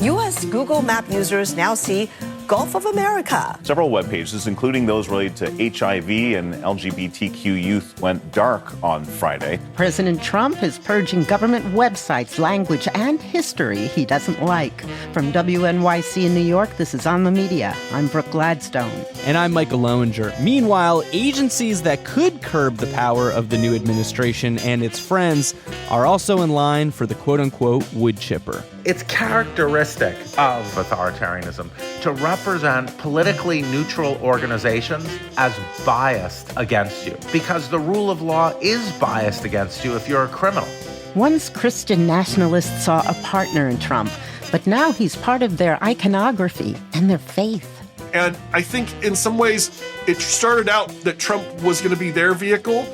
U.S. Google Map users now see Gulf of America. Several web pages, including those related to HIV and LGBTQ youth, went dark on Friday. President Trump is purging government websites, language, and history he doesn't like. From WNYC in New York, this is On the Media. I'm Brooke Gladstone. And I'm Micah Loewinger. Meanwhile, agencies that could curb the power of the new administration and its friends are also in line for the quote-unquote wood chipper. It's characteristic of authoritarianism to represent politically neutral organizations as biased against you, because the rule of law is biased against you if you're a criminal. Once Christian nationalists saw a partner in Trump, but now he's part of their iconography and their faith. And I think in some ways it started out that Trump was going to be their vehicle,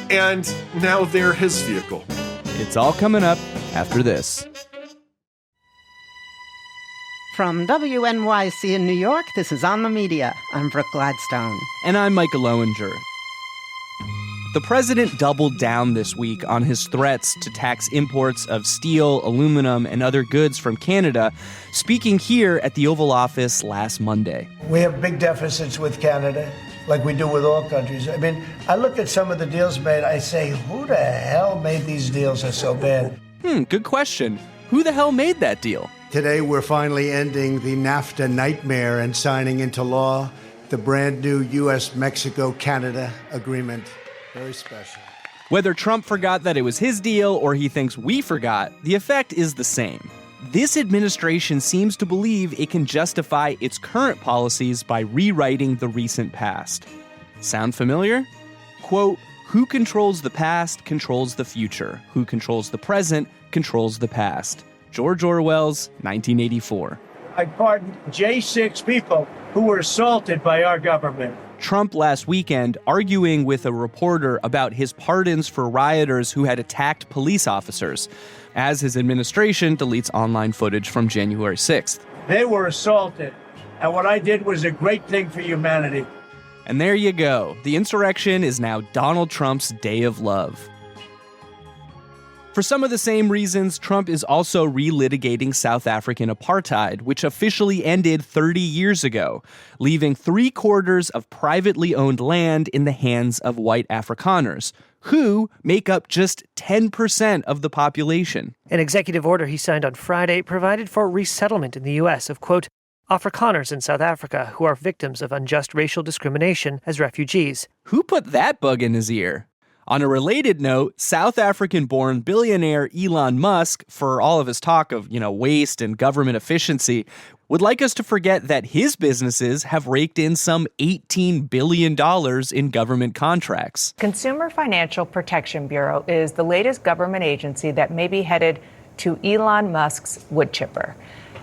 and now they're his vehicle. It's all coming up after this. From WNYC in New York, this is On the Media. I'm Brooke Gladstone. And I'm Micah Loewinger. The president doubled down this week on his threats to tax imports of steel, aluminum, and other goods from Canada, speaking here at the Oval Office last Monday. We have big deficits with Canada, like we do with all countries. I mean, I look at some of the deals made, I say, who the hell made these deals are so bad? Good question. Who the hell made that deal? Today, we're finally ending the NAFTA nightmare and signing into law the brand new U.S.-Mexico-Canada agreement. Very special. Whether Trump forgot that it was his deal or he thinks we forgot, the effect is the same. This administration seems to believe it can justify its current policies by rewriting the recent past. Sound familiar? Quote, who controls the past controls the future. Who controls the present controls the past. George Orwell's 1984. I pardoned J6 people who were assaulted by our government. Trump last weekend arguing with a reporter about his pardons for rioters who had attacked police officers, as his administration deletes online footage from January 6th. They were assaulted, and what I did was a great thing for humanity. And there you go. The insurrection is now Donald Trump's day of love. For some of the same reasons, Trump is also relitigating South African apartheid, which officially ended 30 years ago, leaving 3/4 of privately owned land in the hands of white Afrikaners, who make up just 10% of the population. An executive order he signed on Friday provided for resettlement in the U.S. of, quote, Afrikaners in South Africa who are victims of unjust racial discrimination as refugees. Who put that bug in his ear? On a related note, South African-born billionaire Elon Musk, for all of his talk of, waste and government efficiency, would like us to forget that his businesses have raked in some $18 billion in government contracts. Consumer Financial Protection Bureau is the latest government agency that may be headed to Elon Musk's wood chipper.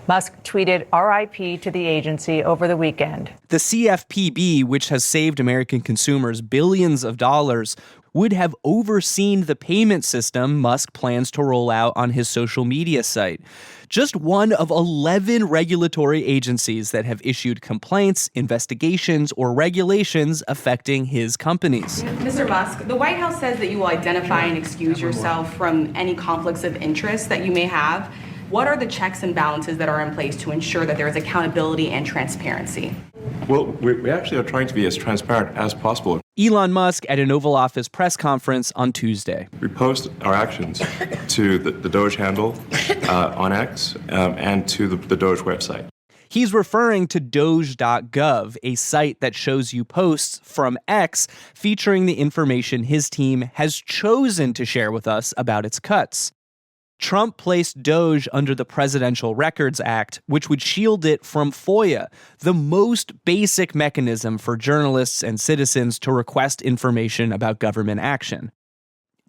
Musk tweeted RIP to the agency over the weekend. The CFPB, which has saved American consumers billions of dollars, would have overseen the payment system Musk plans to roll out on his social media site. Just one of 11 regulatory agencies that have issued complaints, investigations, or regulations affecting his companies. Mr. Musk, the White House says that you will identify and excuse yourself from any conflicts of interest that you may have. What are the checks and balances that are in place to ensure that there is accountability and transparency? Well, we actually are trying to be as transparent as possible. Elon Musk at an Oval Office press conference on Tuesday. We post our actions to the Doge handle on X and to the Doge website. He's referring to Doge.gov, a site that shows you posts from X featuring the information his team has chosen to share with us about its cuts. Trump placed Doge under the Presidential Records Act, which would shield it from FOIA, the most basic mechanism for journalists and citizens to request information about government action.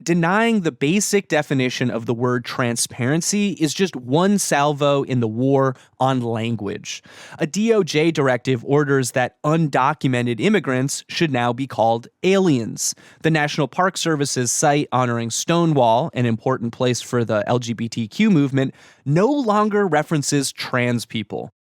Denying the basic definition of the word transparency is just one salvo in the war on language. A DOJ directive orders that undocumented immigrants should now be called aliens. The National Park Service's site honoring Stonewall, an important place for the LGBTQ movement, no longer references trans people.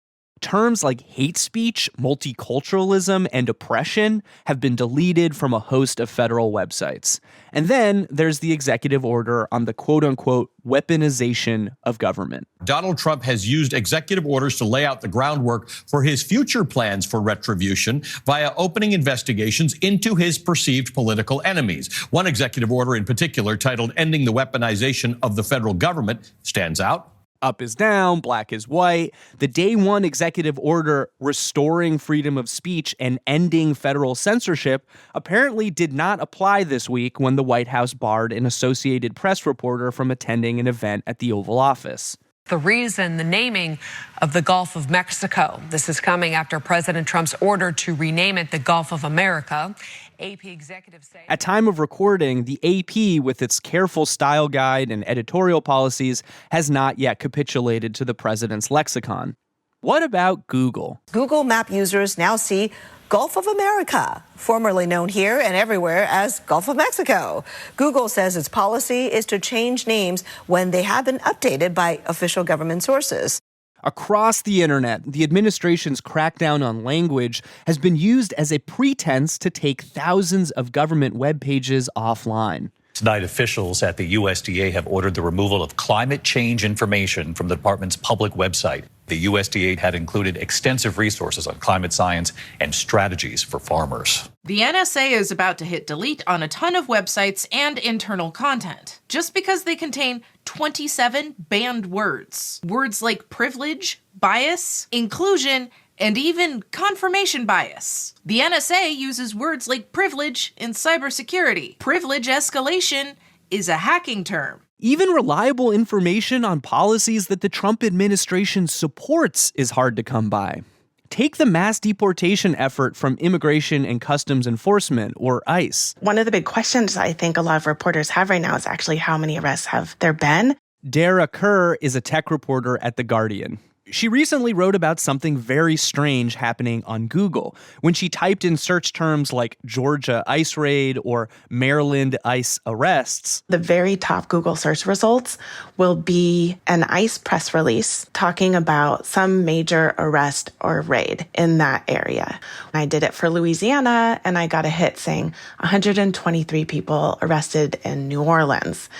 Terms like hate speech, multiculturalism, and oppression have been deleted from a host of federal websites. And then there's the executive order on the quote-unquote weaponization of government. Donald Trump has used executive orders to lay out the groundwork for his future plans for retribution via opening investigations into his perceived political enemies. One executive order in particular, titled Ending the Weaponization of the Federal Government, stands out. Up is down, black is white. The day one executive order restoring freedom of speech and ending federal censorship apparently did not apply this week when the White House barred an Associated Press reporter from attending an event at the Oval Office. The reason, the naming of the Gulf of Mexico. This is coming after President Trump's order to rename it the Gulf of America. AP executives say... At time of recording, the AP, with its careful style guide and editorial policies, has not yet capitulated to the president's lexicon. What about Google? Google Map users now see Gulf of America, formerly known here and everywhere as Gulf of Mexico. Google says its policy is to change names when they have been updated by official government sources. Across the internet, the administration's crackdown on language has been used as a pretense to take thousands of government web pages offline. Tonight, officials at the USDA have ordered the removal of climate change information from the department's public website. The USDA had included extensive resources on climate science and strategies for farmers. The NSA is about to hit delete on a ton of websites and internal content, just because they contain 27 banned words. Words like privilege, bias, inclusion, and even confirmation bias. The NSA uses words like privilege in cybersecurity. Privilege escalation is a hacking term. Even reliable information on policies that the Trump administration supports is hard to come by. Take the mass deportation effort from Immigration and Customs Enforcement, or ICE. One of the big questions I think a lot of reporters have right now is actually how many arrests have there been? Dara Kerr is a tech reporter at The Guardian. She recently wrote about something very strange happening on Google when she typed in search terms like Georgia ICE raid or Maryland ICE arrests. The very top Google search results will be an ICE press release talking about some major arrest or raid in that area. I did it for Louisiana and I got a hit saying 123 people arrested in New Orleans.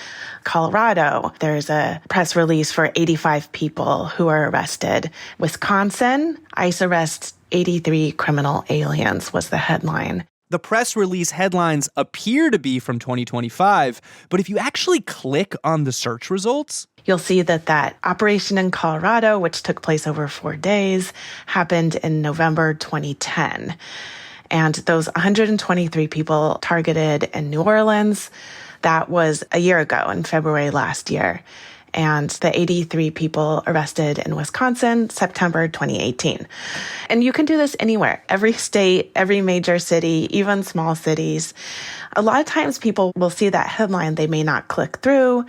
Colorado, there's a press release for 85 people who are arrested. Wisconsin, ICE arrests 83 criminal aliens was the headline. The press release headlines appear to be from 2025, but if you actually click on the search results, you'll see that operation in Colorado, which took place over 4 days, happened in November 2010. And those 123 people targeted in New Orleans, that was a year ago in February last year. And the 83 people arrested in Wisconsin, September 2018. And you can do this anywhere, every state, every major city, even small cities. A lot of times people will see that headline, they may not click through.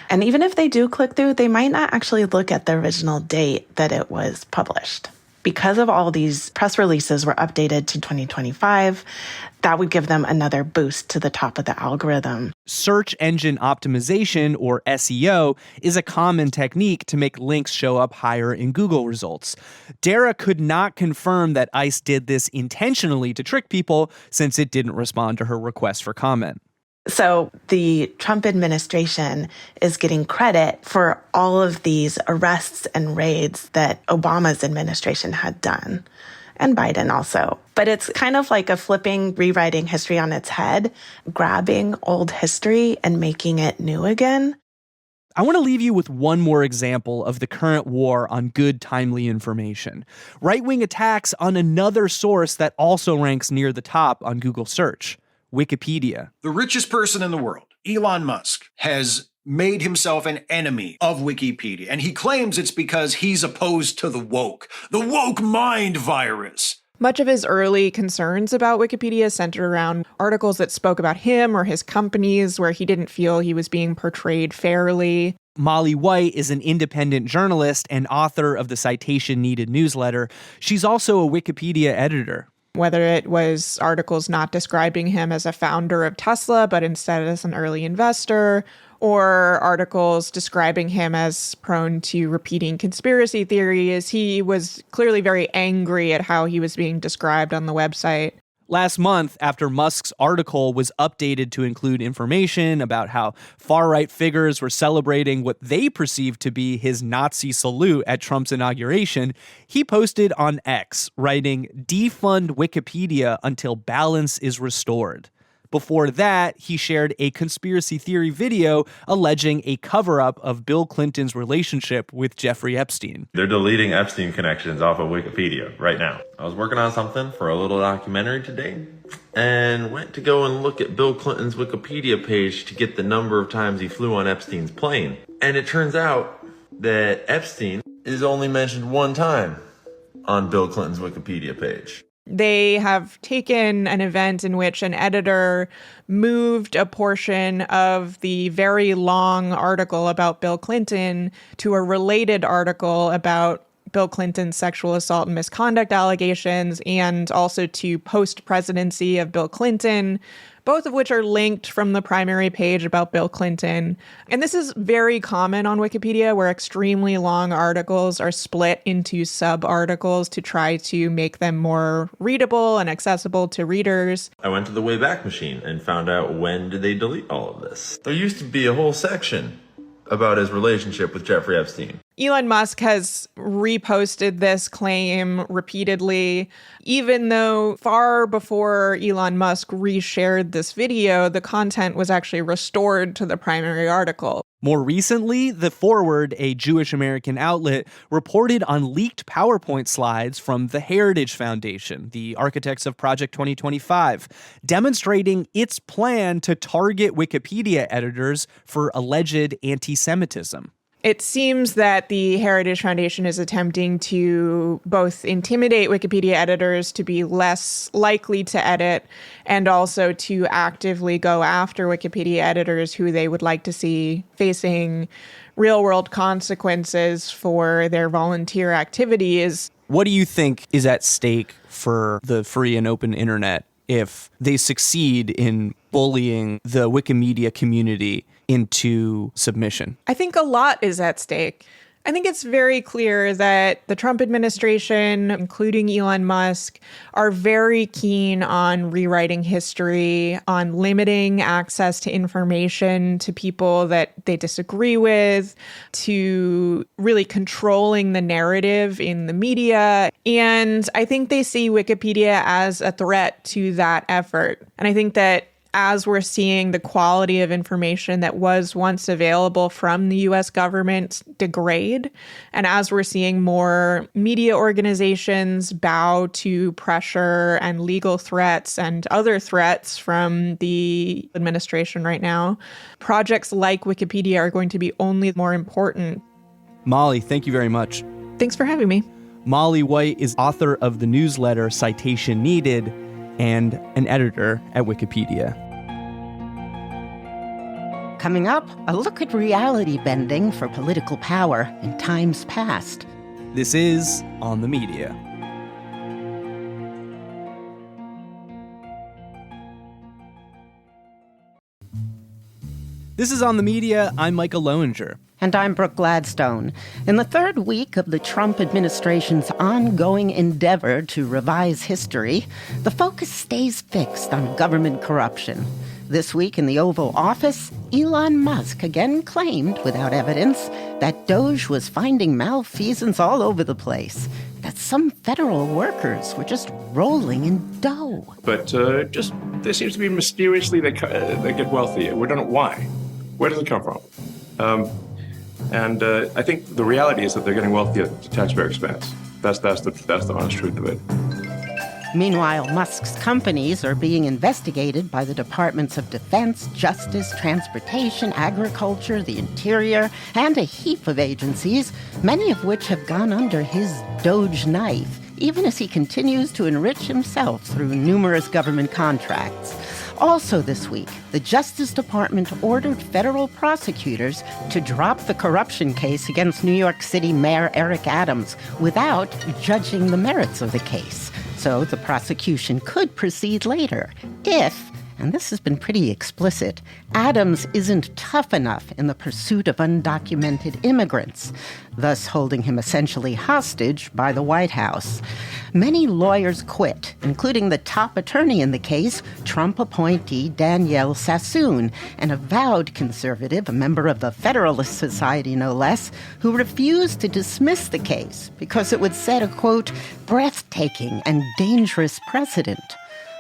And even if they do click through, they might not actually look at the original date that it was published. Because of all these press releases were updated to 2025, that would give them another boost to the top of the algorithm. Search engine optimization, or SEO, is a common technique to make links show up higher in Google results. Dara could not confirm that ICE did this intentionally to trick people, since it didn't respond to her request for comment. So the Trump administration is getting credit for all of these arrests and raids that Obama's administration had done, and Biden also. But it's kind of like a rewriting history on its head, grabbing old history and making it new again. I want to leave you with one more example of the current war on good, timely information. Right-wing attacks on another source that also ranks near the top on Google search. Wikipedia. The richest person in the world, Elon Musk, has made himself an enemy of Wikipedia. And he claims it's because he's opposed to the woke mind virus. Much of his early concerns about Wikipedia centered around articles that spoke about him or his companies where he didn't feel he was being portrayed fairly. Molly White is an independent journalist and author of the Citation Needed newsletter. She's also a Wikipedia editor. Whether it was articles not describing him as a founder of Tesla, but instead as an early investor, or articles describing him as prone to repeating conspiracy theories. He was clearly very angry at how he was being described on the website. Last month, after Musk's article was updated to include information about how far-right figures were celebrating what they perceived to be his Nazi salute at Trump's inauguration, he posted on X, writing, "Defund Wikipedia until balance is restored." Before that, he shared a conspiracy theory video alleging a cover-up of Bill Clinton's relationship with Jeffrey Epstein. They're deleting Epstein connections off of Wikipedia right now. I was working on something for a little documentary today and went to go and look at Bill Clinton's Wikipedia page to get the number of times he flew on Epstein's plane. And it turns out that Epstein is only mentioned one time on Bill Clinton's Wikipedia page. They have taken an event in which an editor moved a portion of the very long article about Bill Clinton to a related article about Bill Clinton's sexual assault and misconduct allegations, and also to post-presidency of Bill Clinton, both of which are linked from the primary page about Bill Clinton. And this is very common on Wikipedia, where extremely long articles are split into sub-articles to try to make them more readable and accessible to readers. I went to the Wayback Machine and found out when did they delete all of this. There used to be a whole section about his relationship with Jeffrey Epstein. Elon Musk has reposted this claim repeatedly, even though far before Elon Musk reshared this video, the content was actually restored to the primary article. More recently, The Forward, a Jewish American outlet, reported on leaked PowerPoint slides from the Heritage Foundation, the architects of Project 2025, demonstrating its plan to target Wikipedia editors for alleged anti-Semitism. It seems that the Heritage Foundation is attempting to both intimidate Wikipedia editors to be less likely to edit, and also to actively go after Wikipedia editors who they would like to see facing real-world consequences for their volunteer activities. What do you think is at stake for the free and open internet if they succeed in bullying the Wikimedia community into submission? I think a lot is at stake. I think it's very clear that the Trump administration, including Elon Musk, are very keen on rewriting history, on limiting access to information to people that they disagree with, to really controlling the narrative in the media. And I think they see Wikipedia as a threat to that effort. And I think that as we're seeing the quality of information that was once available from the US government degrade, and as we're seeing more media organizations bow to pressure and legal threats and other threats from the administration right now, projects like Wikipedia are going to be only more important. Molly, thank you very much. Thanks for having me. Molly White is author of the newsletter Citation Needed and an editor at Wikipedia. Coming up, a look at reality bending for political power in times past. This is On the Media. This is On the Media. I'm Micah Loewinger. And I'm Brooke Gladstone. In the third week of the Trump administration's ongoing endeavor to revise history, the focus stays fixed on government corruption. This week in the Oval Office, Elon Musk again claimed, without evidence, that Doge was finding malfeasance all over the place, that some federal workers were just rolling in dough. But just there seems to be mysteriously they get wealthier. We don't know why. Where does it come from? And I think the reality is that they're getting wealthier at the taxpayer expense. That's the honest truth of it. Meanwhile, Musk's companies are being investigated by the Departments of Defense, Justice, Transportation, Agriculture, the Interior, and a heap of agencies, many of which have gone under his Doge knife, even as he continues to enrich himself through numerous government contracts. Also this week, the Justice Department ordered federal prosecutors to drop the corruption case against New York City Mayor Eric Adams without judging the merits of the case. So the prosecution could proceed later if, and this has been pretty explicit, Adams isn't tough enough in the pursuit of undocumented immigrants, thus holding him essentially hostage by the White House. Many lawyers quit, including the top attorney in the case, Trump appointee Danielle Sassoon, an avowed conservative, a member of the Federalist Society no less, who refused to dismiss the case because it would set a, quote, breathtaking and dangerous precedent.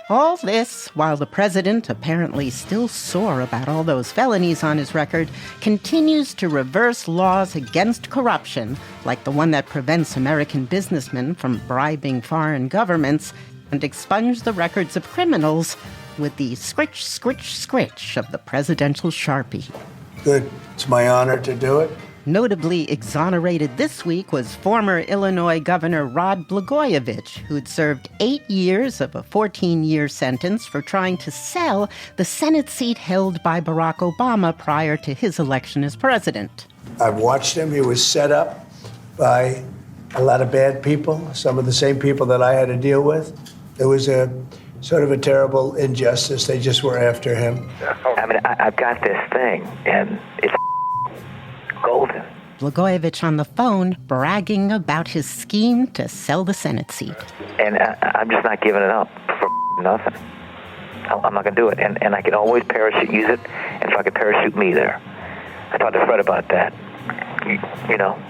All this while the president, apparently still sore about all those felonies on his record, continues to reverse laws against corruption, like the one that prevents American businessmen from bribing foreign governments, and expunge the records of criminals with the scritch, scritch, scritch of the presidential Sharpie. Good. It's my honor to do it. Notably exonerated this week was former Illinois Governor Rod Blagojevich, who'd served 8 years of a 14-year sentence for trying to sell the Senate seat held by Barack Obama prior to his election as president. I've watched him. He was set up by a lot of bad people, some of the same people that I had to deal with. It was a sort of a terrible injustice. They just were after him. I mean, I've got this thing, and it's golden. Blagojevich on the phone bragging about his scheme to sell the Senate seat. And I'm just not giving it up for nothing. I'm not going to do it. And I can always parachute use it, and if I could parachute me there. I talked to Fred about that. You know,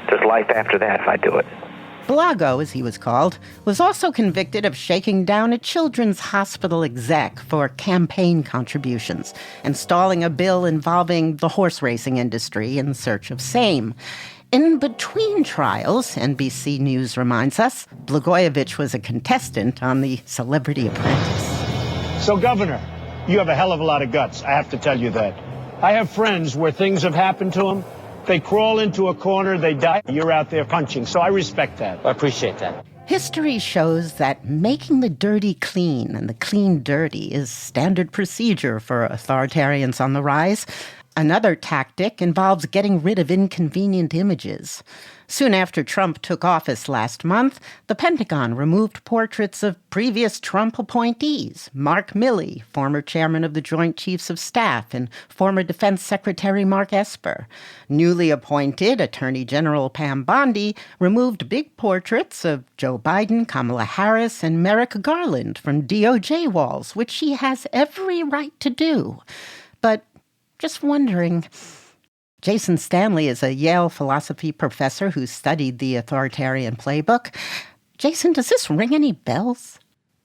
there's life after that if I do it. Blago, as he was called, was also convicted of shaking down a children's hospital exec for campaign contributions and stalling a bill involving the horse racing industry in search of same. In between trials, NBC News reminds us, Blagojevich was a contestant on the Celebrity Apprentice. So, Governor, you have a hell of a lot of guts, I have to tell you that. I have friends where things have happened to them. They crawl into a corner, they die, you're out there punching. So I respect that. I appreciate that. History shows that making the dirty clean and the clean dirty is standard procedure for authoritarians on the rise. Another tactic involves getting rid of inconvenient images. Soon after Trump took office last month, the Pentagon removed portraits of previous Trump appointees, Mark Milley, former chairman of the Joint Chiefs of Staff, and former Defense Secretary Mark Esper. Newly appointed Attorney General Pam Bondi removed big portraits of Joe Biden, Kamala Harris, and Merrick Garland from DOJ walls, which she has every right to do. But just wondering, Jason Stanley is a Yale philosophy professor who studied the authoritarian playbook. Jason, does this ring any bells?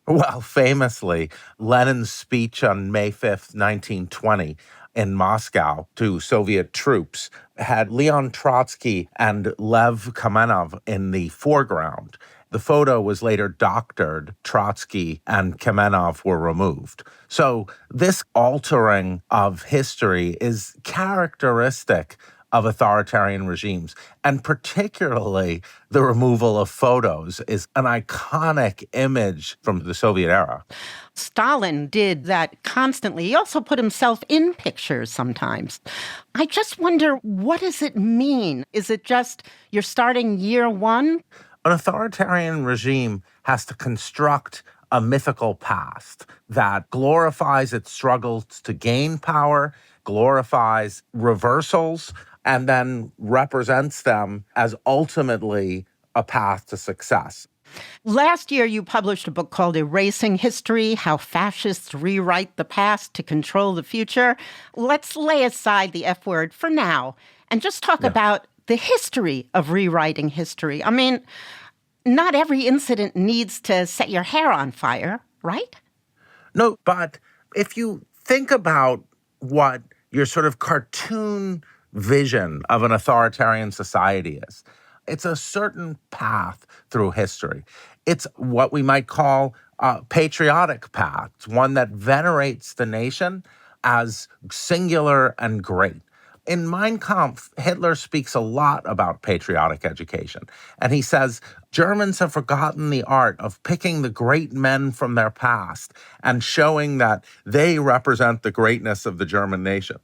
Well, famously, Lenin's speech on May 5th, 1920, in Moscow to Soviet troops had Leon Trotsky and Lev Kamenev in the foreground. The photo was later doctored. Trotsky and Kamenev were removed. So this altering of history is characteristic of authoritarian regimes, and particularly the removal of photos is an iconic image from the Soviet era. Stalin did that constantly. He also put himself in pictures sometimes. I just wonder, what does it mean? Is it just you're starting year one? An authoritarian regime has to construct a mythical past that glorifies its struggles to gain power, glorifies reversals, and then represents them as ultimately a path to success. Last year, you published a book called Erasing History, How Fascists Rewrite the Past to Control the Future. Let's lay aside the F word for now and just talk about the history of rewriting history. I mean, not every incident needs to set your hair on fire, right? No, but if you think about what your sort of cartoon vision of an authoritarian society is, it's a certain path through history. It's what we might call a patriotic path. It's one that venerates the nation as singular and great. In Mein Kampf, Hitler speaks a lot about patriotic education. And he says, Germans have forgotten the art of picking the great men from their past and showing that they represent the greatness of the German nation.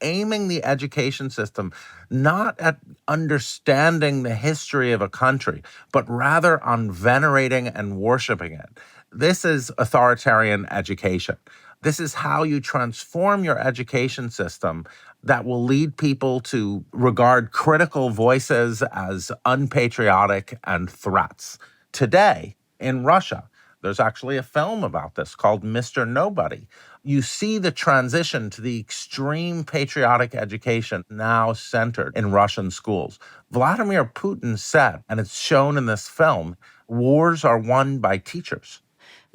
Aiming the education system not at understanding the history of a country, but rather on venerating and worshiping it. This is authoritarian education. This is how you transform your education system that will lead people to regard critical voices as unpatriotic and threats. Today, in Russia, there's actually a film about this called Mr. Nobody. You see the transition to the extreme patriotic education now centered in Russian schools. Vladimir Putin said, and it's shown in this film, wars are won by teachers.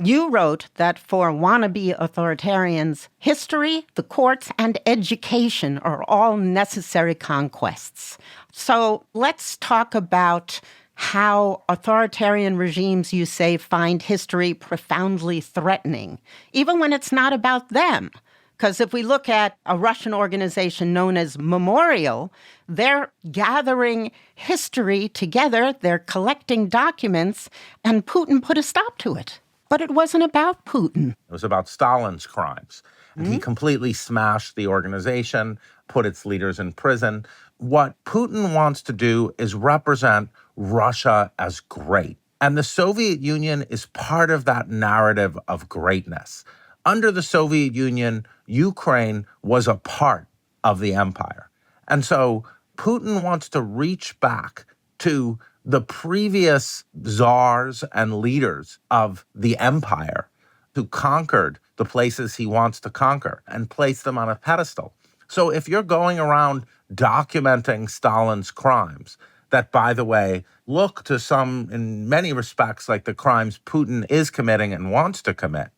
You wrote that for wannabe authoritarians, history, the courts, and education are all necessary conquests. So let's talk about how authoritarian regimes, you say, find history profoundly threatening, even when it's not about them. Because if we look at a Russian organization known as Memorial, they're gathering history together, they're collecting documents, and Putin put a stop to it. But it wasn't about Putin. It was about Stalin's crimes. And he completely smashed the organization, put its leaders in prison. What Putin wants to do is represent Russia as great. And the Soviet Union is part of that narrative of greatness. Under the Soviet Union, Ukraine was a part of the empire. And so Putin wants to reach back to the previous czars and leaders of the empire who conquered the places he wants to conquer and place them on a pedestal. So if you're going around documenting Stalin's crimes, that, by the way, look to some, in many respects, like the crimes Putin is committing and wants to commit,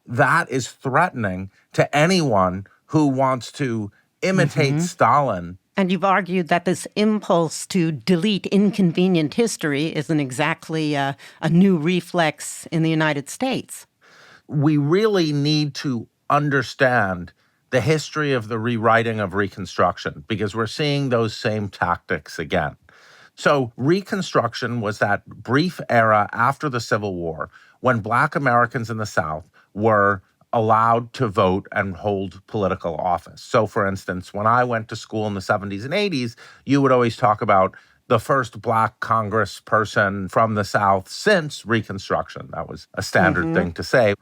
that is threatening to anyone who wants to imitate Stalin. And you've argued that this impulse to delete inconvenient history isn't exactly a new reflex in the United States. We really need to understand the history of the rewriting of Reconstruction because we're seeing those same tactics again. So Reconstruction was that brief era after the Civil War when Black Americans in the South were allowed to vote and hold political office. So, for instance, when I went to school in the 70s and 80s, you would always talk about the first Black congressperson from the South since Reconstruction. That was a standard thing to say.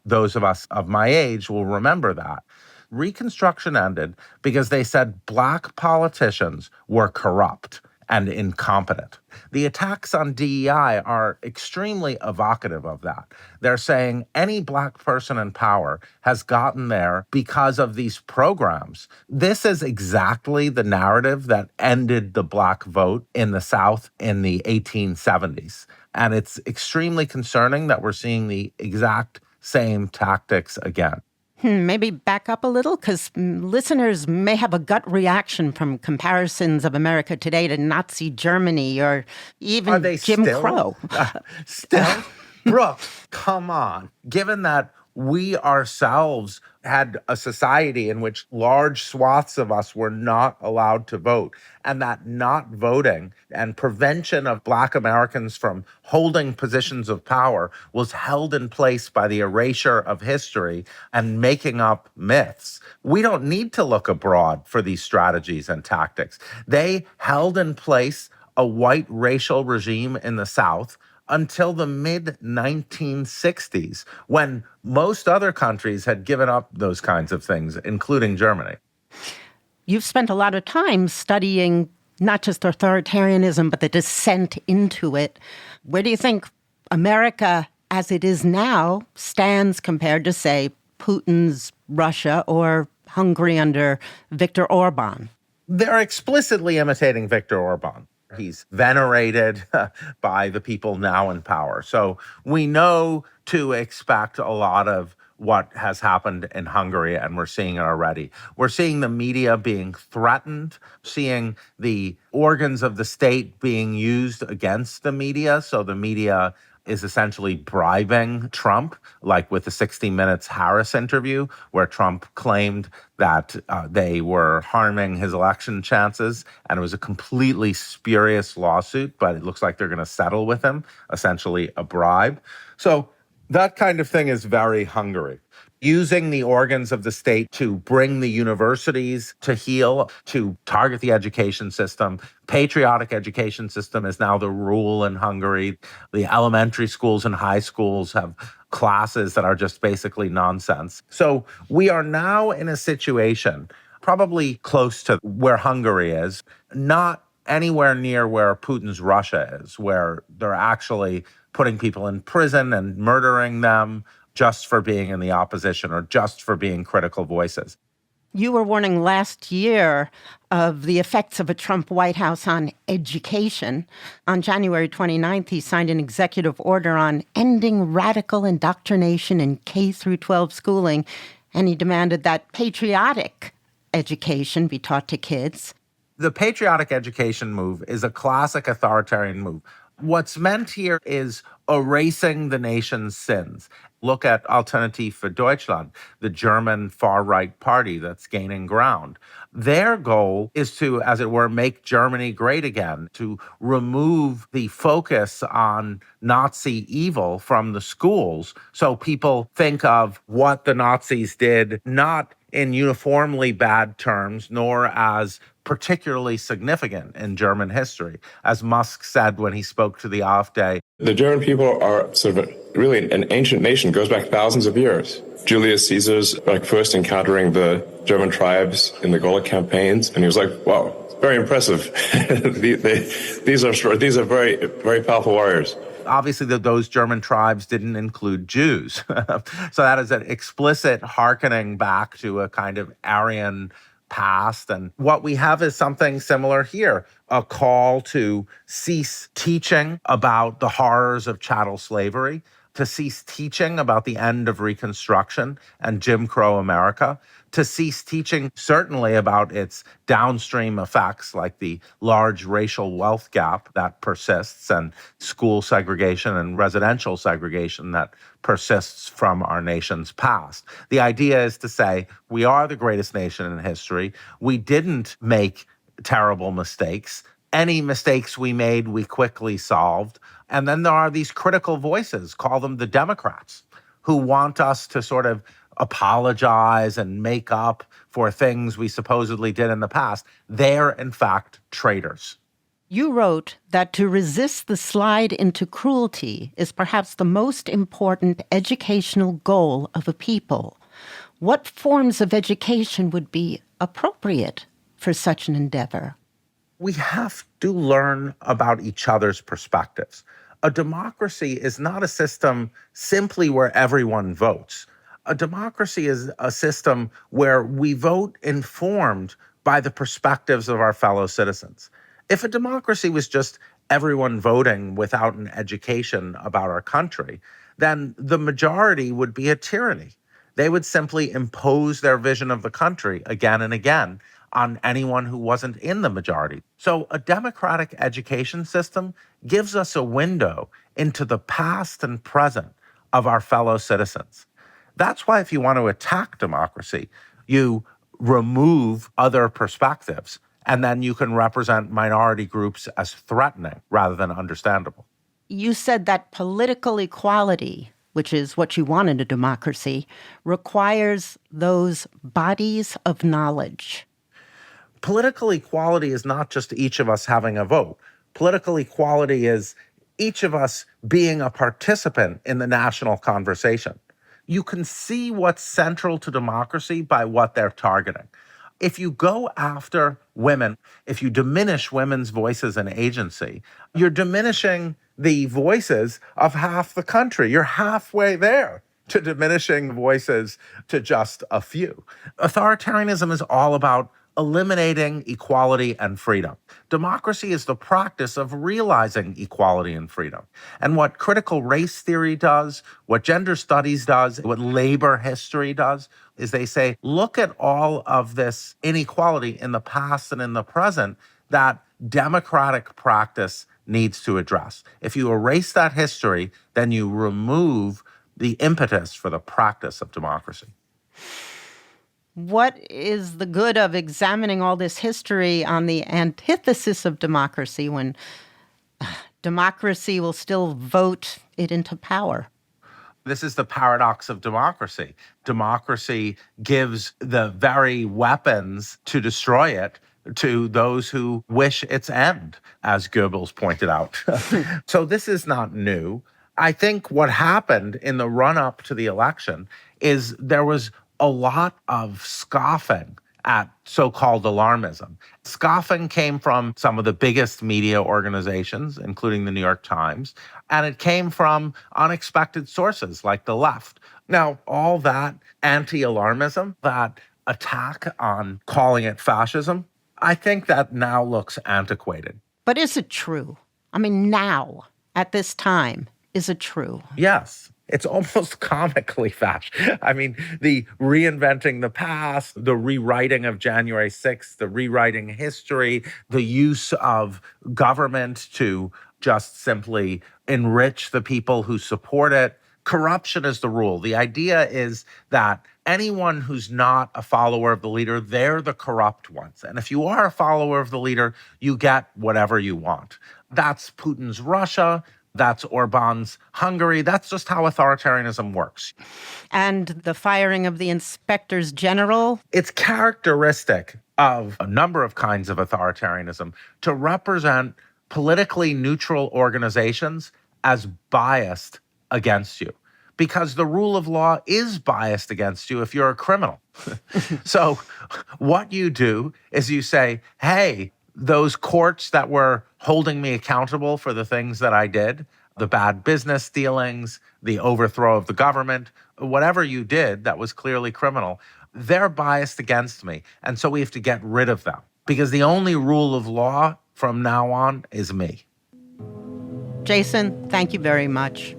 Those of us of my age will remember that. Reconstruction ended because they said Black politicians were corrupt and incompetent. The attacks on DEI are extremely evocative of that. They're saying any Black person in power has gotten there because of these programs. This is exactly the narrative that ended the Black vote in the South in the 1870s. And it's extremely concerning that we're seeing the exact same tactics again. Maybe back up a little, because listeners may have a gut reaction from comparisons of America today to Nazi Germany or even Jim Crow. Still? Brooke, come on. Given that we ourselves had a society in which large swaths of us were not allowed to vote, and that not voting and prevention of Black Americans from holding positions of power was held in place by the erasure of history and making up myths. We don't need to look abroad for these strategies and tactics. They held in place a white racial regime in the South until the mid-1960s, when most other countries had given up those kinds of things, including Germany. You've spent a lot of time studying not just authoritarianism, but the descent into it. Where do you think America, as it is now, stands compared to, say, Putin's Russia or Hungary under Viktor Orban? They're explicitly imitating Viktor Orban. He's venerated by the people now in power. So we know to expect a lot of what has happened in Hungary, and we're seeing it already. We're seeing the media being threatened, seeing the organs of the state being used against the media. So the media is essentially bribing Trump, like with the 60 Minutes Harris interview, where Trump claimed that they were harming his election chances. And it was a completely spurious lawsuit, but it looks like they're going to settle with him, essentially a bribe. So that kind of thing is very Hungary. using the organs of the state to bring the universities to heel, to target the education system. Patriotic education system is now the rule in Hungary. The elementary schools and high schools have classes that are just basically nonsense. So we are now in a situation probably close to where Hungary is, not anywhere near where Putin's Russia is, where they're actually putting people in prison and murdering them just for being in the opposition or just for being critical voices. You were warning last year of the effects of a Trump White House on education. On January 29th, he signed an executive order on ending radical indoctrination in K-12 schooling, and he demanded that patriotic education be taught to kids. The patriotic education move is a classic authoritarian move. What's meant here is erasing the nation's sins. Look at Alternative für Deutschland, the German far-right party that's gaining ground. Their goal is to, as it were, make Germany great again, to remove the focus on Nazi evil from the schools so people think of what the Nazis did not in uniformly bad terms, nor as particularly significant in German history. As Musk said when he spoke to the AfD, the German people are sort of really an ancient nation, goes back thousands of years. Julius Caesar's first encountering the German tribes in the Gaulic campaigns, and he was like, wow, very impressive. These are very, very powerful warriors. Obviously, those German tribes didn't include Jews. So that is an explicit hearkening back to a kind of Aryan past. And what we have is something similar here, a call to cease teaching about the horrors of chattel slavery, to cease teaching about the end of Reconstruction and Jim Crow America, to cease teaching certainly about its downstream effects like the large racial wealth gap that persists and school segregation and residential segregation that persists from our nation's past. The idea is to say, we are the greatest nation in history. We didn't make terrible mistakes. Any mistakes we made, we quickly solved. And then there are these critical voices, call them the Democrats, who want us to sort of apologize and make up for things we supposedly did in the past. They're, in fact, traitors. You wrote that to resist the slide into cruelty is perhaps the most important educational goal of a people. What forms of education would be appropriate for such an endeavor? We have to learn about each other's perspectives. A democracy is not a system simply where everyone votes. A democracy is a system where we vote informed by the perspectives of our fellow citizens. If a democracy was just everyone voting without an education about our country, then the majority would be a tyranny. They would simply impose their vision of the country again and again on anyone who wasn't in the majority. So a democratic education system gives us a window into the past and present of our fellow citizens. That's why if you want to attack democracy, you remove other perspectives, and then you can represent minority groups as threatening rather than understandable. You said that political equality, which is what you want in a democracy, requires those bodies of knowledge. Political equality is not just each of us having a vote. Political equality is each of us being a participant in the national conversation. You can see what's central to democracy by what they're targeting. If you go after women, if you diminish women's voices and agency, you're diminishing the voices of half the country. You're halfway there to diminishing voices to just a few. Authoritarianism is all about eliminating equality and freedom. Democracy is the practice of realizing equality and freedom. And what critical race theory does, what gender studies does, what labor history does, is they say, look at all of this inequality in the past and in the present that democratic practice needs to address. If you erase that history, then you remove the impetus for the practice of democracy. What is the good of examining all this history on the antithesis of democracy when democracy will still vote it into power? This is the paradox of democracy. Democracy gives the very weapons to destroy it to those who wish its end, as Goebbels pointed out. So this is not new. I think what happened in the run-up to the election is there was a lot of scoffing at so-called alarmism. Scoffing came from some of the biggest media organizations, including the New York Times, and it came from unexpected sources like the left. Now, all that anti-alarmism, that attack on calling it fascism, I think that now looks antiquated. But is it true? I mean, now, at this time, is it true? Yes. It's almost comically fascist. I mean, the reinventing the past, the rewriting of January 6th, the rewriting history, the use of government to just simply enrich the people who support it. Corruption is the rule. The idea is that anyone who's not a follower of the leader, they're the corrupt ones. And if you are a follower of the leader, you get whatever you want. That's Putin's Russia. That's Orban's Hungary. That's just how authoritarianism works. And the firing of the inspectors general? It's characteristic of a number of kinds of authoritarianism to represent politically neutral organizations as biased against you, because the rule of law is biased against you if you're a criminal. So what you do is you say, hey, those courts that were holding me accountable for the things that I did, the bad business dealings, the overthrow of the government, whatever you did that was clearly criminal, they're biased against me. And so we have to get rid of them, because the only rule of law from now on is me. Jason, thank you very much.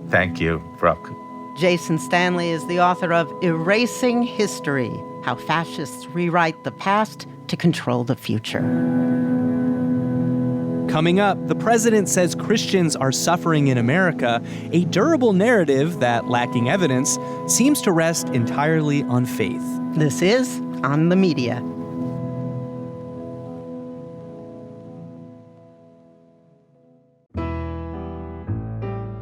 Thank you, Brooke. Jason Stanley is the author of Erasing History: How Fascists Rewrite the Past to Control the Future. Coming up, the president says Christians are suffering in America, a durable narrative that, lacking evidence, seems to rest entirely on faith. This is On the Media.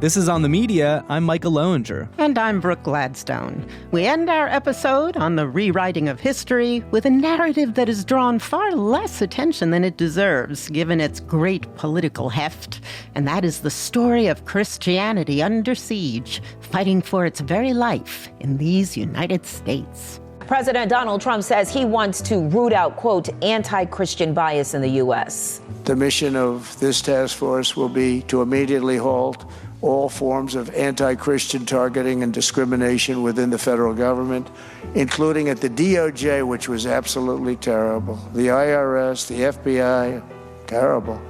This is On the Media. I'm Micah Loewinger. And I'm Brooke Gladstone. We end our episode on the rewriting of history with a narrative that has drawn far less attention than it deserves, given its great political heft. And that is the story of Christianity under siege, fighting for its very life in these United States. President Donald Trump says he wants to root out, quote, anti-Christian bias in the U.S. The mission of this task force will be to immediately halt all forms of anti-Christian targeting and discrimination within the federal government, including at the DOJ, which was absolutely terrible, the IRS, the FBI, terrible,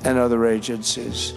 and other agencies.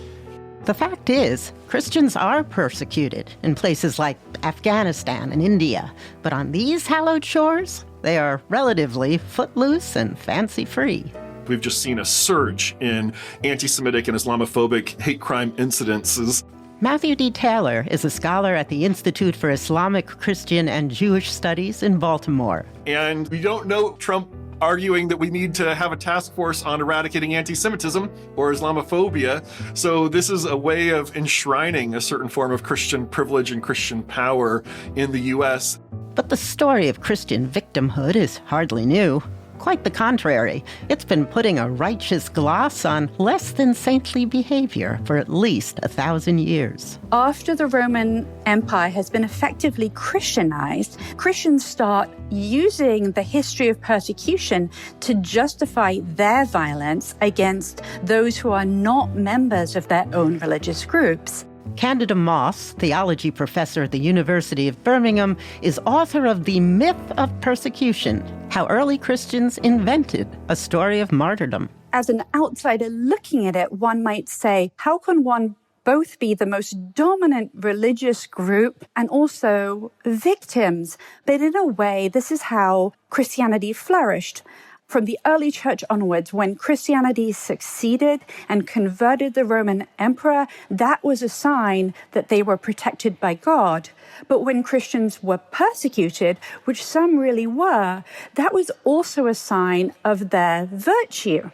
The fact is, Christians are persecuted in places like Afghanistan and India, but on these hallowed shores, they are relatively footloose and fancy-free. We've just seen a surge in anti-Semitic and Islamophobic hate crime incidences. Matthew D. Taylor is a scholar at the Institute for Islamic, Christian, and Jewish Studies in Baltimore. And we don't know Trump arguing that we need to have a task force on eradicating anti-Semitism or Islamophobia. So this is a way of enshrining a certain form of Christian privilege and Christian power in the U.S. But the story of Christian victimhood is hardly new. Quite the contrary. It's been putting a righteous gloss on less than saintly behavior for at least 1,000 years. After the Roman Empire has been effectively Christianized, Christians start using the history of persecution to justify their violence against those who are not members of their own religious groups. Candida Moss, theology professor at the University of Birmingham, is author of The Myth of Persecution: How Early Christians Invented a Story of Martyrdom. As an outsider looking at it, one might say, how can one both be the most dominant religious group and also victims? But in a way, this is how Christianity flourished. From the early church onwards, when Christianity succeeded and converted the Roman emperor, that was a sign that they were protected by God. But when Christians were persecuted, which some really were, that was also a sign of their virtue.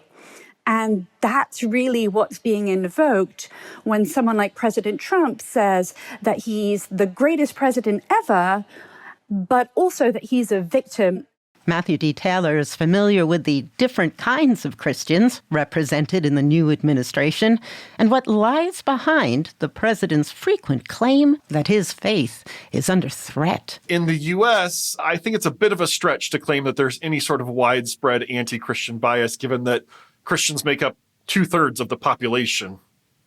And that's really what's being invoked when someone like President Trump says that he's the greatest president ever, but also that he's a victim. Matthew D. Taylor is familiar with the different kinds of Christians represented in the new administration and what lies behind the president's frequent claim that his faith is under threat. In the U.S., I think it's a bit of a stretch to claim that there's any sort of widespread anti-Christian bias, given that Christians make up 2/3 of the population.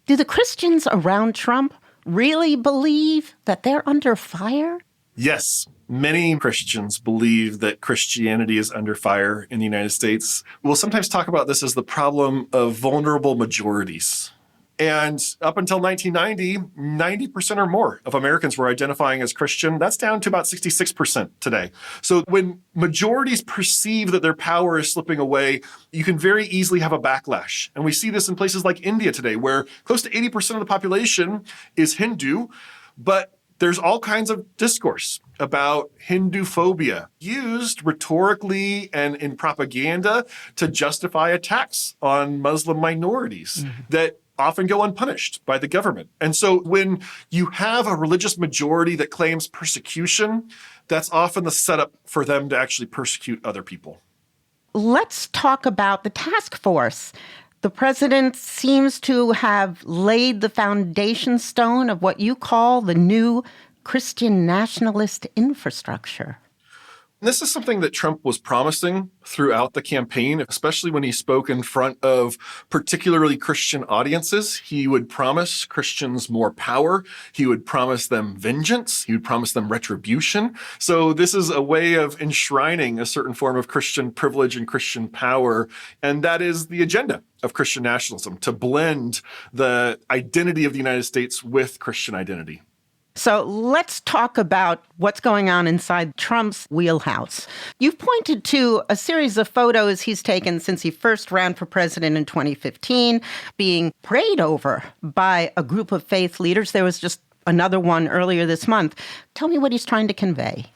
Do the Christians around Trump really believe that they're under fire? Yes. Many Christians believe that Christianity is under fire in the United States. We'll sometimes talk about this as the problem of vulnerable majorities. And up until 1990, 90% or more of Americans were identifying as Christian. That's down to about 66% today. So when majorities perceive that their power is slipping away, you can very easily have a backlash. And we see this in places like India today, where close to 80% of the population is Hindu, but there's all kinds of discourse about Hindu phobia used rhetorically and in propaganda to justify attacks on Muslim minorities that often go unpunished by the government. And so when you have a religious majority that claims persecution, that's often the setup for them to actually persecute other people. Let's talk about the task force. The president seems to have laid the foundation stone of what you call the new Christian nationalist infrastructure. This is something that Trump was promising throughout the campaign, especially when he spoke in front of particularly Christian audiences. He would promise Christians more power. He would promise them vengeance. He would promise them retribution. So this is a way of enshrining a certain form of Christian privilege and Christian power. And that is the agenda of Christian nationalism, to blend the identity of the United States with Christian identity. So let's talk about what's going on inside Trump's wheelhouse. You've pointed to a series of photos he's taken since he first ran for president in 2015, being prayed over by a group of faith leaders. There was just another one earlier this month. Tell me what he's trying to convey.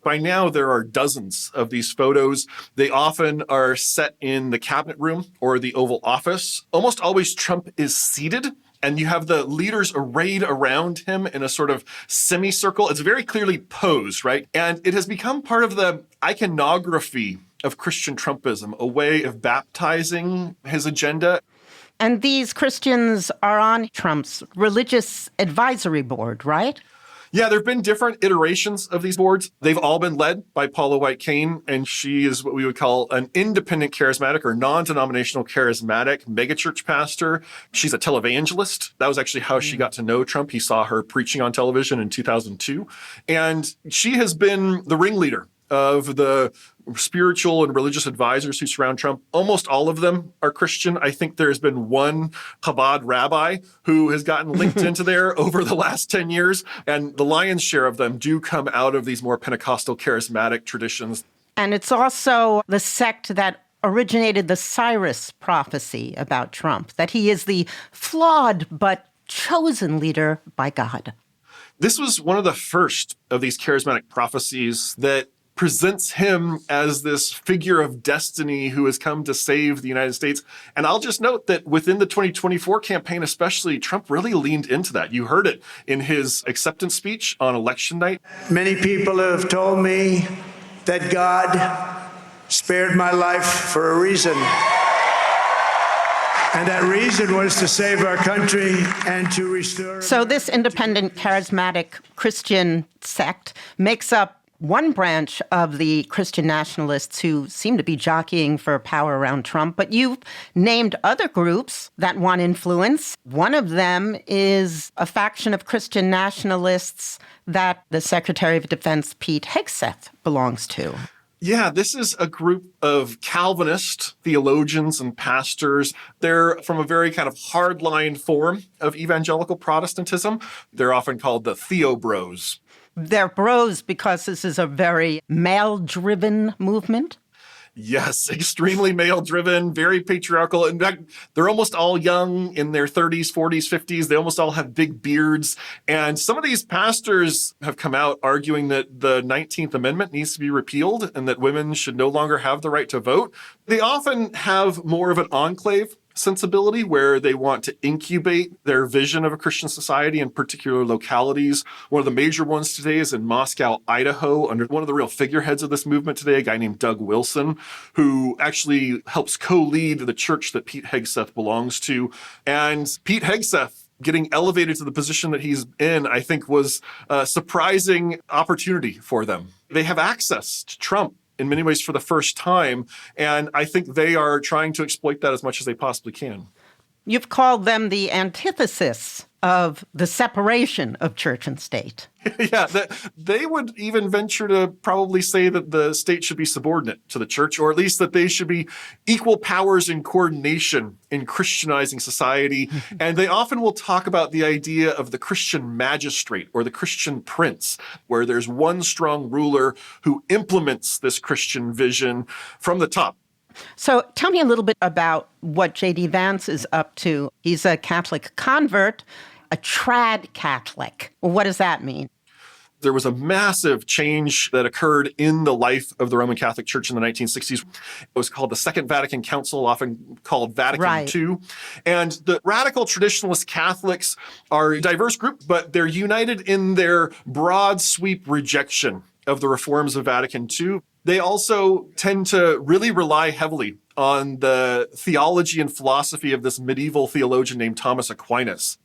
By now, there are dozens of these photos. They often are set in the cabinet room or the Oval Office. Almost always Trump is seated, and you have the leaders arrayed around him in a sort of semicircle. It's very clearly posed, right? And it has become part of the iconography of Christian Trumpism, a way of baptizing his agenda. And these Christians are on Trump's religious advisory board, right? Yeah, there have been different iterations of these boards. They've all been led by Paula White-Cain, and she is what we would call an independent charismatic or non-denominational charismatic megachurch pastor. She's a televangelist. That was actually how she got to know Trump. He saw her preaching on television in 2002. And she has been the ringleader of the spiritual and religious advisors who surround Trump. Almost all of them are Christian. I think there's been one Chabad rabbi who has gotten linked into there over the last 10 years. And the lion's share of them do come out of these more Pentecostal charismatic traditions. And it's also the sect that originated the Cyrus prophecy about Trump, that he is the flawed but chosen leader by God. This was one of the first of these charismatic prophecies that presents him as this figure of destiny who has come to save the United States. And I'll just note that within the 2024 campaign especially, Trump really leaned into that. You heard it in his acceptance speech on election night. Many people have told me that God spared my life for a reason. And that reason was to save our country and to restore. So this independent charismatic Christian sect makes up one branch of the Christian nationalists who seem to be jockeying for power around Trump, but you've named other groups that want influence. One of them is a faction of Christian nationalists that the Secretary of Defense, Pete Hegseth, belongs to. Yeah, this is a group of Calvinist theologians and pastors. They're from a very kind of hardline form of evangelical Protestantism. They're often called the theobros. They're bros because this is a very male-driven movement? Yes, extremely male-driven, very patriarchal. In fact, they're almost all young, in their 30s, 40s, 50s. They almost all have big beards. And some of these pastors have come out arguing that the 19th Amendment needs to be repealed and that women should no longer have the right to vote. They often have more of an enclave sensibility where they want to incubate their vision of a Christian society in particular localities. One of the major ones today is in Moscow, Idaho, under one of the real figureheads of this movement today, a guy named Doug Wilson, who actually helps co-lead the church that Pete Hegseth belongs to. And Pete Hegseth getting elevated to the position that he's in, I think, was a surprising opportunity for them. They have access to Trump in many ways for the first time, and I think they are trying to exploit that as much as they possibly can. You've called them the antithesis of the separation of church and state. Yeah, they would even venture to probably say that the state should be subordinate to the church, or at least that they should be equal powers in coordination in Christianizing society. And they often will talk about the idea of the Christian magistrate or the Christian prince, where there's one strong ruler who implements this Christian vision from the top. So tell me a little bit about what J.D. Vance is up to. He's a Catholic convert, a trad Catholic. What does that mean? There was a massive change that occurred in the life of the Roman Catholic Church in the 1960s. It was called the Second Vatican Council, often called Vatican II. And the radical traditionalist Catholics are a diverse group, but they're united in their broad sweep rejection of the reforms of Vatican II. They also tend to really rely heavily on the theology and philosophy of this medieval theologian named Thomas Aquinas.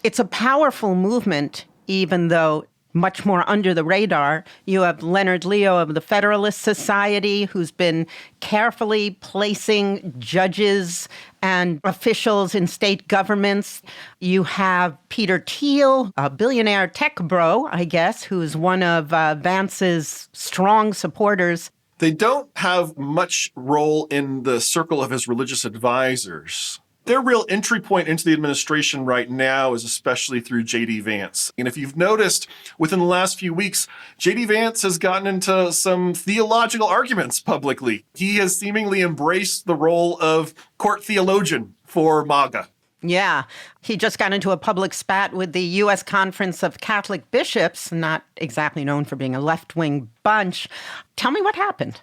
It's a powerful movement, even though much more under the radar. You have Leonard Leo of the Federalist Society, who's been carefully placing judges and officials in state governments. You have Peter Thiel, a billionaire tech bro, I guess, who's one of Vance's strong supporters. They don't have much role in the circle of his religious advisors. Their real entry point into the administration right now is especially through J.D. Vance. And if you've noticed, within the last few weeks, J.D. Vance has gotten into some theological arguments publicly. He has seemingly embraced the role of court theologian for MAGA. Yeah. He just got into a public spat with the U.S. Conference of Catholic Bishops, not exactly known for being a left-wing bunch. Tell me what happened.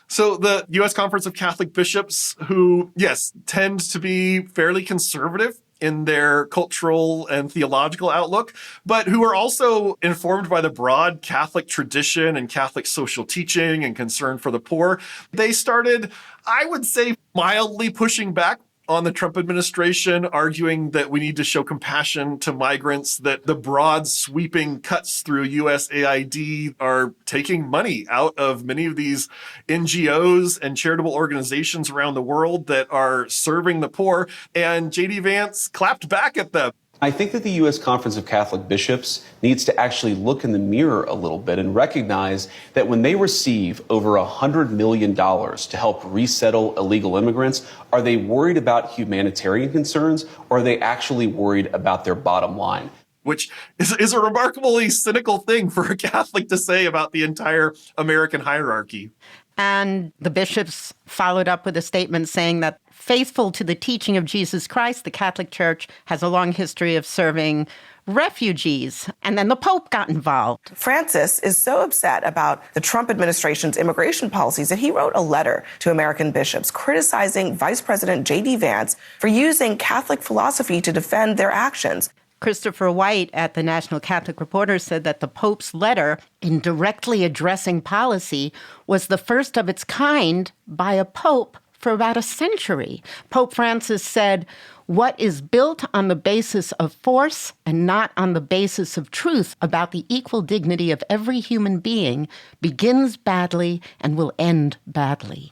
So the U.S. Conference of Catholic Bishops, who, yes, tend to be fairly conservative in their cultural and theological outlook, but who are also informed by the broad Catholic tradition and Catholic social teaching and concern for the poor, they started, I would say, mildly pushing back on the Trump administration, arguing that we need to show compassion to migrants, that the broad sweeping cuts through USAID are taking money out of many of these NGOs and charitable organizations around the world that are serving the poor. And J.D. Vance clapped back at them. I think that the U.S. Conference of Catholic Bishops needs to actually look in the mirror a little bit and recognize that when they receive over $100 million to help resettle illegal immigrants, are they worried about humanitarian concerns, or are they actually worried about their bottom line? Which is a remarkably cynical thing for a Catholic to say about the entire American hierarchy. And the bishops followed up with a statement saying that faithful to the teaching of Jesus Christ, the Catholic Church has a long history of serving refugees. And then the Pope got involved. Francis is so upset about the Trump administration's immigration policies that he wrote a letter to American bishops criticizing Vice President J.D. Vance for using Catholic philosophy to defend their actions. Christopher White at the National Catholic Reporter said that the Pope's letter, in directly addressing policy, was the first of its kind by a pope for about a century. Pope Francis said, "What is built on the basis of force and not on the basis of truth about the equal dignity of every human being begins badly and will end badly."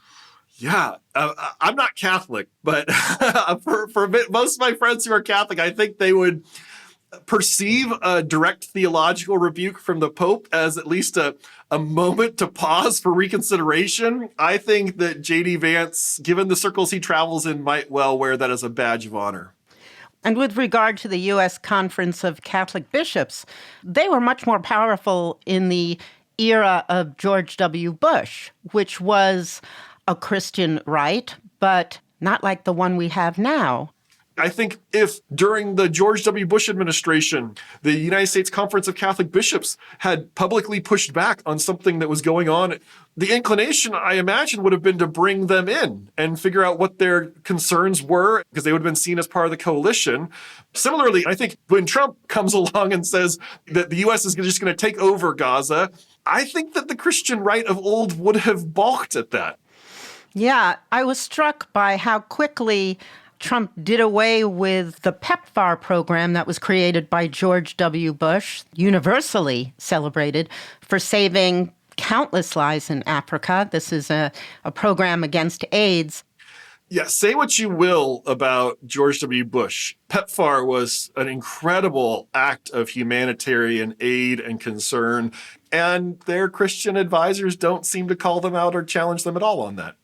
Yeah, I'm not Catholic, but for most of my friends who are Catholic, I think they would perceive a direct theological rebuke from the Pope as at least a moment to pause for reconsideration. I think that J.D. Vance, given the circles he travels in, might well wear that as a badge of honor. And with regard to the U.S. Conference of Catholic Bishops, they were much more powerful in the era of George W. Bush, which was a Christian right, but not like the one we have now. I think if during the George W. Bush administration, the United States Conference of Catholic Bishops had publicly pushed back on something that was going on, the inclination, I imagine, would have been to bring them in and figure out what their concerns were, because they would have been seen as part of the coalition. Similarly, I think when Trump comes along and says that the U.S. is just going to take over Gaza, I think that the Christian right of old would have balked at that. Yeah, I was struck by how quickly Trump did away with the PEPFAR program that was created by George W. Bush, universally celebrated, for saving countless lives in Africa. This is a program against AIDS. Yeah, say what you will about George W. Bush. PEPFAR was an incredible act of humanitarian aid and concern, and their Christian advisors don't seem to call them out or challenge them at all on that.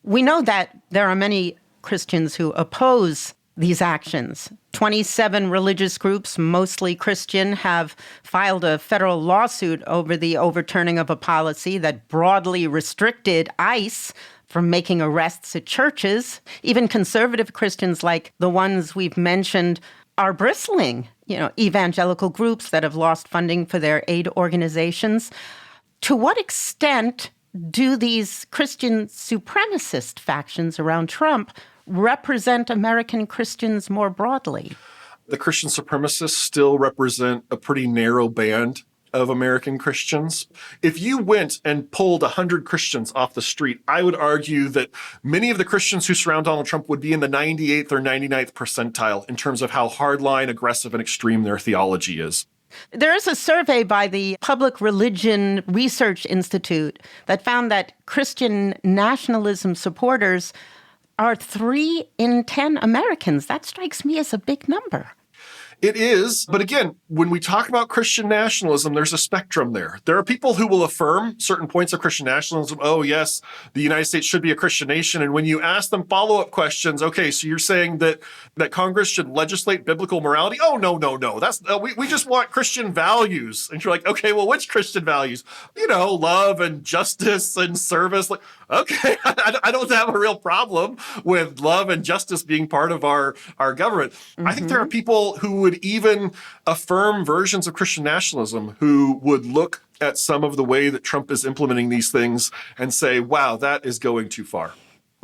We know that there are many Christians who oppose these actions. 27 religious groups, mostly Christian, have filed a federal lawsuit over the overturning of a policy that broadly restricted ICE from making arrests at churches. Even conservative Christians like the ones we've mentioned are bristling. Evangelical groups that have lost funding for their aid organizations. To what extent do these Christian supremacist factions around Trump represent American Christians more broadly? The Christian supremacists still represent a pretty narrow band of American Christians. If you went and pulled 100 Christians off the street, I would argue that many of the Christians who surround Donald Trump would be in the 98th or 99th percentile in terms of how hardline, aggressive, and extreme their theology is. There is a survey by the Public Religion Research Institute that found that Christian nationalism supporters are 3 in 10 Americans. That strikes me as a big number. It is. But again, when we talk about Christian nationalism, there's a spectrum there. There are people who will affirm certain points of Christian nationalism. Oh, yes, the United States should be a Christian nation. And when you ask them follow-up questions, okay, so you're saying that Congress should legislate biblical morality? Oh, no. That's we just want Christian values. And you're like, okay, well, which Christian values? Love and justice and service. Like, okay, I don't have a real problem with love and justice being part of our government. Mm-hmm. I think there are people who would even affirm versions of Christian nationalism who would look at some of the way that Trump is implementing these things and say, wow, that is going too far.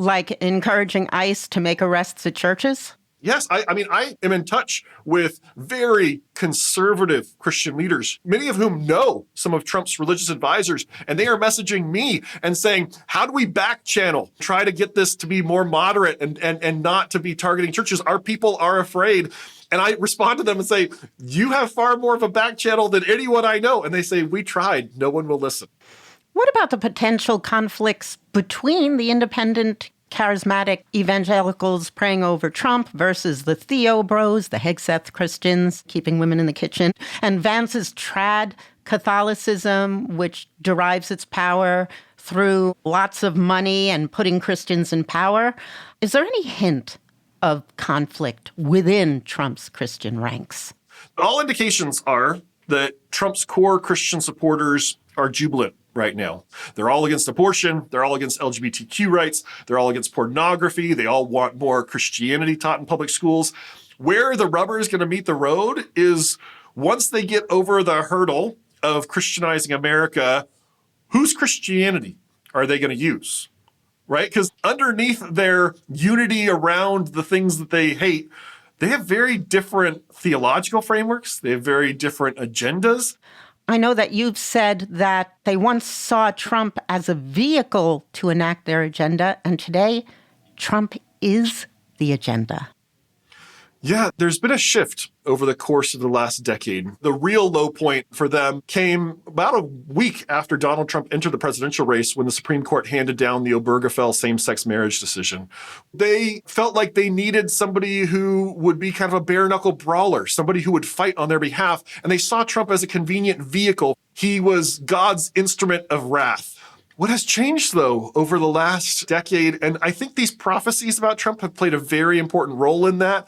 Like encouraging ICE to make arrests at churches? Yes, I am in touch with very conservative Christian leaders, many of whom know some of Trump's religious advisors, and they are messaging me and saying, how do we back channel, try to get this to be more moderate and not to be targeting churches? Our people are afraid. And I respond to them and say, you have far more of a back channel than anyone I know. And they say, we tried, no one will listen. What about the potential conflicts between the independent charismatic evangelicals praying over Trump versus the theobros, the Hegseth Christians, keeping women in the kitchen, and Vance's trad Catholicism, which derives its power through lots of money and putting Christians in power? Is there any hint of conflict within Trump's Christian ranks? All indications are that Trump's core Christian supporters are jubilant right now. They're all against abortion. They're all against LGBTQ rights. They're all against pornography. They all want more Christianity taught in public schools. Where the rubber is going to meet the road is once they get over the hurdle of Christianizing America, whose Christianity are they going to use? Right? Because underneath their unity around the things that they hate, they have very different theological frameworks. They have very different agendas. I know that you've said that they once saw Trump as a vehicle to enact their agenda, and today Trump is the agenda. Yeah, there's been a shift over the course of the last decade. The real low point for them came about a week after Donald Trump entered the presidential race when the Supreme Court handed down the Obergefell same-sex marriage decision. They felt like they needed somebody who would be kind of a bare-knuckle brawler, somebody who would fight on their behalf, and they saw Trump as a convenient vehicle. He was God's instrument of wrath. What has changed, though, over the last decade, and I think these prophecies about Trump have played a very important role in that,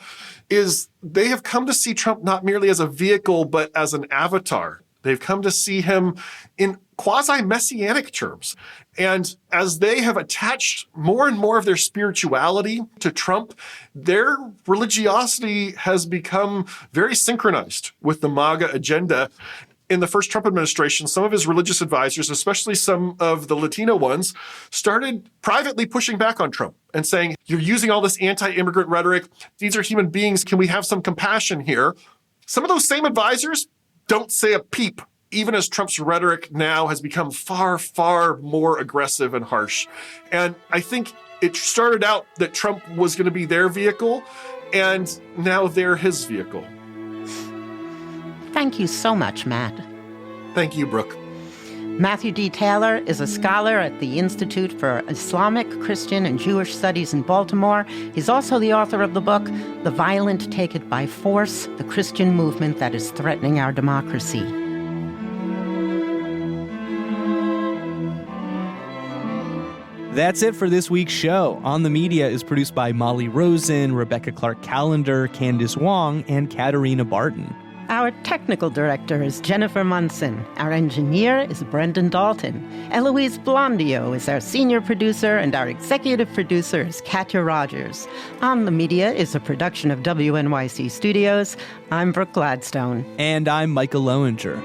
is they have come to see Trump not merely as a vehicle, but as an avatar. They've come to see him in quasi-messianic terms. And as they have attached more and more of their spirituality to Trump, their religiosity has become very synchronized with the MAGA agenda. In the first Trump administration, some of his religious advisors, especially some of the Latino ones, started privately pushing back on Trump and saying, you're using all this anti-immigrant rhetoric. These are human beings. Can we have some compassion here? Some of those same advisors don't say a peep, even as Trump's rhetoric now has become far, far more aggressive and harsh. And I think it started out that Trump was going to be their vehicle, and now they're his vehicle. Thank you so much, Matt. Thank you, Brooke. Matthew D. Taylor is a scholar at the Institute for Islamic, Christian, and Jewish Studies in Baltimore. He's also the author of the book, The Violent Take It by Force, the Christian Movement That is Threatening Our Democracy. That's it for this week's show. On the Media is produced by Molly Rosen, Rebecca Clark-Callender, Candace Wong, and Katarina Barton. Our technical director is Jennifer Munson. Our engineer is Brendan Dalton. Eloise Blondio is our senior producer, and our executive producer is Katya Rogers. On the Media is a production of WNYC Studios. I'm Brooke Gladstone. And I'm Micah Loewinger.